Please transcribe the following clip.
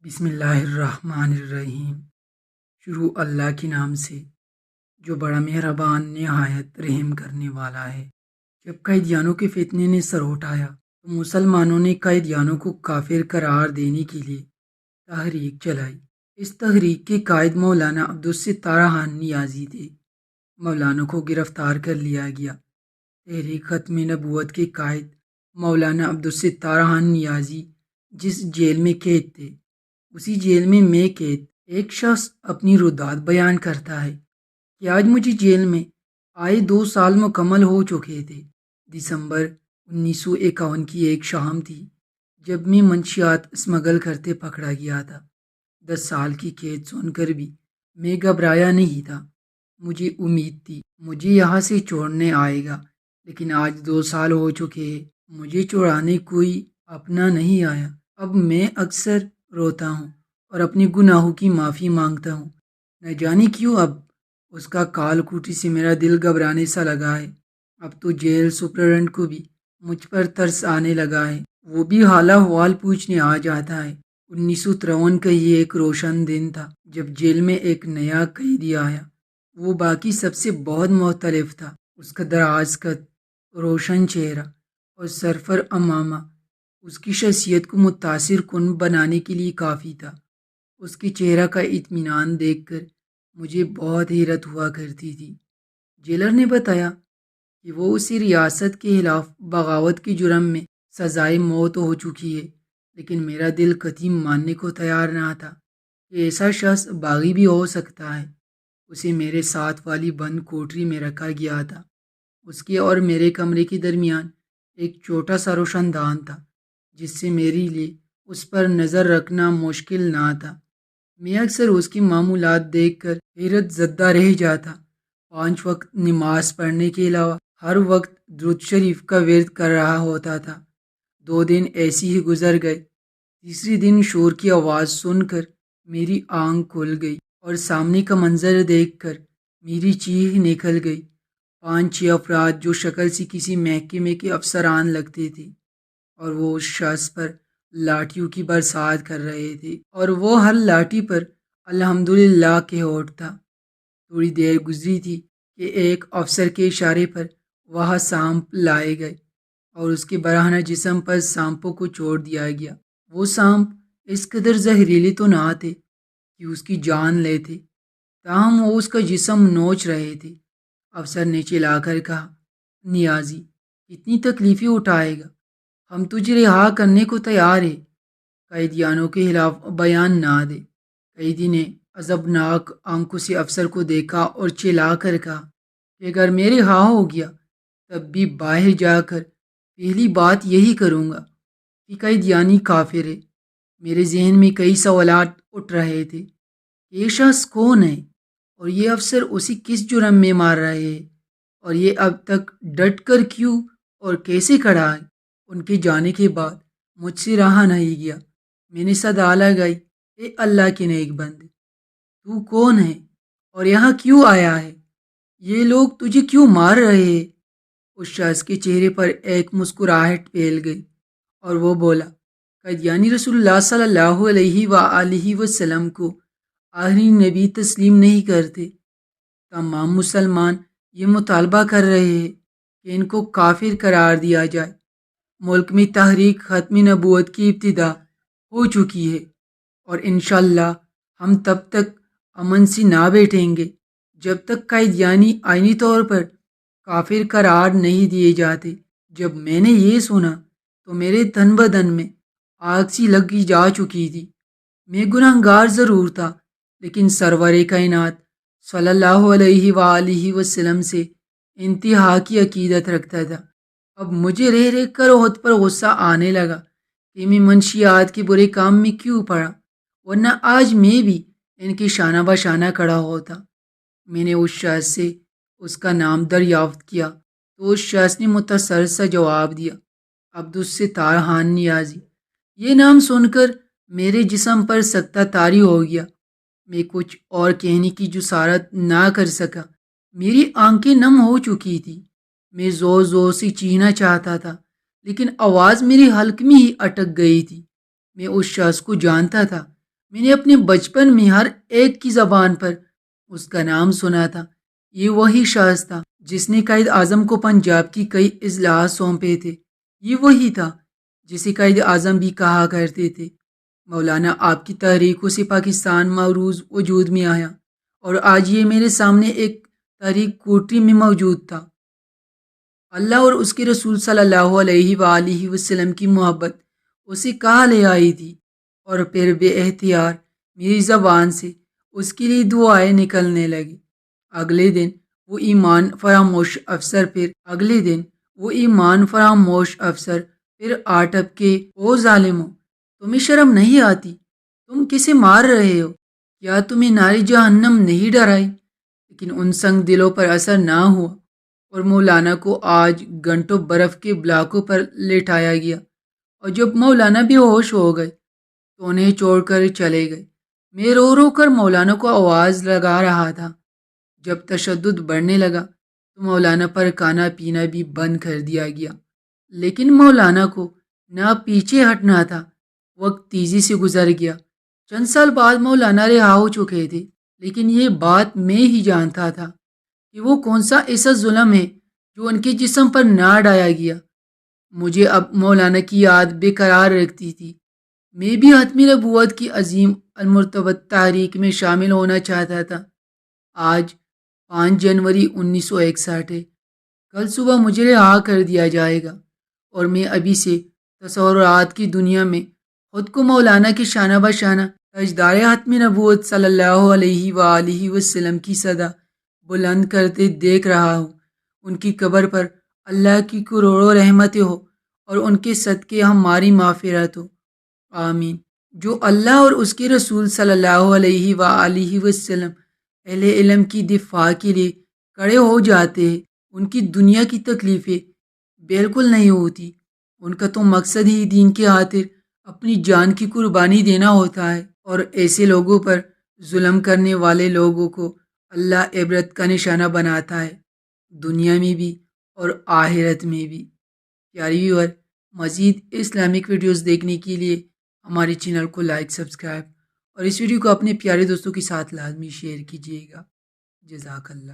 بسم اللہ الرحمن الرحیم۔ شروع اللہ کے نام سے جو بڑا مہربان نہایت رحم کرنے والا ہے۔ جب قیدیانوں کے فتنے نے سر اٹھایا تو مسلمانوں نے قیدیانوں کو کافر قرار دینے کے لیے تحریک چلائی۔ اس تحریک کے قائد مولانا عبدالستار خان نیازی تھے۔ مولانا کو گرفتار کر لیا گیا۔ تحریک ختم نبوت کے قائد مولانا عبدالستار خان نیازی جس جیل میں قید تھے، اسی جیل میں قید ایک شخص اپنی رودات بیان کرتا ہے کہ آج مجھے جیل میں آئے 2 سال مکمل ہو چکے تھے۔ دسمبر 1951 کی ایک شام تھی جب میں منشیات اسمگل کرتے پکڑا گیا تھا۔ 10 سال کی قید سن کر بھی میں گھبرایا نہیں تھا۔ مجھے امید تھی مجھے یہاں سے چھوڑنے آئے گا، لیکن آج 2 سال ہو چکے ہیں، مجھے چھوڑانے کوئی اپنا نہیں آیا۔ اب میں اکثر روتا ہوں اور اپنے گناہوں کی معافی مانگتا ہوں۔ نہ جانے کیوں اب اس کا کال کوٹی سے میرا دل گھبرانے سا لگا ہے۔ اب تو جیل سپرنٹنڈنٹ کو بھی مجھ پر ترس آنے لگا ہے، وہ بھی حال احوال پوچھنے آ جاتا ہے۔ 1953 کا یہ ایک روشن دن تھا جب جیل میں ایک نیا قیدی آیا۔ وہ باقی سب سے بہت مختلف تھا۔ اس کا دراز قد، روشن چہرہ اور سرفر امامہ اس کی شخصیت کو متاثر کن بنانے کے لیے کافی تھا۔ اس کے چہرہ کا اطمینان دیکھ کر مجھے بہت حیرت ہوا کرتی تھی۔ جیلر نے بتایا کہ وہ اسی ریاست کے خلاف بغاوت کے جرم میں سزائے موت ہو چکی ہے، لیکن میرا دل قطعی ماننے کو تیار نہ تھا کہ ایسا شخص باغی بھی ہو سکتا ہے۔ اسے میرے ساتھ والی بند کوٹری میں رکھا گیا تھا۔ اس کے اور میرے کمرے کے درمیان ایک چھوٹا سا روشن دان تھا جس سے میرے لیے اس پر نظر رکھنا مشکل نہ تھا۔ میں اکثر اس کی معمولات دیکھ کر حیرت زدہ رہ جاتا۔ 5 وقت نماز پڑھنے کے علاوہ ہر وقت درود شریف کا ورد کر رہا ہوتا تھا۔ 2 دن ایسی ہی گزر گئے۔ تیسرے دن شور کی آواز سن کر میری آنکھ کھل گئی اور سامنے کا منظر دیکھ کر میری چیخ نکل گئی۔ 5-6 افراد جو شکل سے کسی محکمے کے افسران لگتے تھے، اور وہ اس شخص پر لاٹھیوں کی برسات کر رہے تھے، اور وہ ہر لاٹھی پر الحمدللہ کے اٹھتا۔ تھوڑی دیر گزری تھی کہ ایک افسر کے اشارے پر وہاں سانپ لائے گئے اور اس کے برہنہ جسم پر سانپوں کو چھوڑ دیا گیا۔ وہ سانپ اس قدر زہریلے تو نہ تھے کہ اس کی جان لیتے، تاہم وہ اس کا جسم نوچ رہے تھے۔ افسر نے چلا کر کہا، نیازی کتنی تکلیفیں اٹھائے گا، ہم تجھے رہا کرنے کو تیار ہیں، قیدیانوں کے خلاف بیان نہ دے۔ قیدی نے عذابناک آنکھوں سے افسر کو دیکھا اور چلا کر کہا کہ اگر میں رہا ہو گیا تب بھی باہر جا کر پہلی بات یہی کروں گا کہ قیدیانی کافر ہے۔ میرے ذہن میں کئی سوالات اٹھ رہے تھے کہ یہ شخص کون ہے، اور یہ افسر اسے کس جرم میں مار رہے ہیں، اور یہ اب تک ڈٹ کر کیوں اور کیسے کھڑا ہے۔ ان کے جانے کے بعد مجھ سے رہا نہیں گیا۔ میں نے صدا لگائی، اے اللہ کے نیک بندے، تو کون ہے اور یہاں کیوں آیا ہے؟ یہ لوگ تجھے کیوں مار رہے ہیں؟ اس شخص کے چہرے پر ایک مسکراہٹ پھیل گئی اور وہ بولا، قیدیانی رسول اللہ صلی اللہ علیہ وآلہ وسلم کو آخری نبی تسلیم نہیں کرتے۔ تمام مسلمان یہ مطالبہ کر رہے ہیں کہ ان کو کافر قرار دیا جائے۔ ملک میں تحریک ختم نبوت کی ابتدا ہو چکی ہے، اور انشاءاللہ ہم تب تک امن سے نہ بیٹھیں گے جب تک قیدیانی آئینی طور پر کافر قرار نہیں دیے جاتے۔ جب میں نے یہ سنا تو میرے تن بدن میں آگ سی لگی جا چکی تھی۔ میں گناہگار ضرور تھا، لیکن سرور کائنات صلی اللہ علیہ وآلہ وسلم سے انتہا کی عقیدت رکھتا تھا۔ اب مجھے رہ رہ کر خود پر غصہ آنے لگا کہ میں منشیات کے برے کام میں کیوں پڑا، ورنہ آج میں بھی ان کے شانہ بشانہ کھڑا ہوتا۔ میں نے اس شخص سے اس کا نام دریافت کیا تو اس شخص نے متصل سا جواب دیا، عبدالستار خان نیازی۔ یہ نام سن کر میرے جسم پر سکتہ طاری ہو گیا۔ میں کچھ اور کہنے کی جسارت نہ کر سکا۔ میری آنکھیں نم ہو چکی تھی۔ میں زور زور سے چیخنا چاہتا تھا، لیکن آواز میری حلق میں ہی اٹک گئی تھی۔ میں اس شخص کو جانتا تھا میں نے اپنے بچپن میں ہر ایک کی زبان پر اس کا نام سنا تھا۔ یہ وہی شخص تھا جس نے قائد اعظم کو پنجاب کی کئی اضلاع سونپے تھے۔ یہ وہی تھا جسے قائد اعظم بھی کہا کرتے تھے۔ مولانا، آپ کی تحریکوں سے پاکستان معروض وجود میں آیا، اور آج یہ میرے سامنے ایک تحریک کوٹری میں موجود تھا۔ اللہ اور اس کے رسول صلی اللہ علیہ وآلہ وسلم کی محبت اسے کہاں لے آئی تھی، اور پھر بے اختیار میری زبان سے اس کے لیے دعائیں نکلنے لگی۔ اگلے دن وہ ایمان فراموش افسر پھر آٹپ کے، او ظالموں، تمہیں شرم نہیں آتی؟ تم کسے مار رہے ہو؟ کیا تمہیں ناری جہنم نہیں ڈرائی؟ لیکن ان سنگ دلوں پر اثر نہ ہوا، اور مولانا کو آج گھنٹوں برف کے بلاکوں پر لٹایا گیا، اور جب مولانا بے ہوش ہو گئے تو انہیں چھوڑ کر چلے گئے۔ میں رو رو کر مولانا کو آواز لگا رہا تھا۔ جب تشدد بڑھنے لگا تو مولانا پر کھانا پینا بھی بند کر دیا گیا، لیکن مولانا کو نہ پیچھے ہٹنا تھا۔ وقت تیزی سے گزر گیا۔ چند سال بعد مولانا رہا ہو چکے تھے، لیکن یہ بات میں ہی جانتا تھا کہ وہ کون سا ایسا ظلم ہے جو ان کے جسم پر نہ ڈایا گیا۔ مجھے اب مولانا کی یاد بے قرار رکھتی تھی۔ میں بھی ختم نبوت کی عظیم المرتبت تحریک میں شامل ہونا چاہتا تھا۔ آج 5 جنوری 1961 ہے۔ کل صبح مجھے رہا کر دیا جائے گا، اور میں ابھی سے تصورات کی دنیا میں خود کو مولانا کے شانہ بشانہ تاجدار ختم نبوت صلی اللہ علیہ وآلہ وسلم کی صدا بلند کرتے دیکھ رہا ہوں۔ ان کی قبر پر اللہ کی کروڑوں رحمتیں ہو، اور ان کے صدقے ہماری مغفرت ہو، آمین۔ جو اللہ اور اس کے رسول صلی اللہ علیہ وآلہ وسلم اہل علم کی دفاع کے لیے کھڑے ہو جاتے ہیں، ان کی دنیا کی تکلیفیں بالکل نہیں ہوتی۔ ان کا تو مقصد ہی دین کی خاطر اپنی جان کی قربانی دینا ہوتا ہے، اور ایسے لوگوں پر ظلم کرنے والے لوگوں کو اللہ عبرت کا نشانہ بناتا ہے، دنیا میں بھی اور آخرت میں بھی۔ پیاری ویور، مزید اسلامک ویڈیوز دیکھنے کے لیے ہمارے چینل کو لائک، سبسکرائب، اور اس ویڈیو کو اپنے پیارے دوستوں کے ساتھ لازمی شیئر کیجیے گا۔ جزاک اللہ۔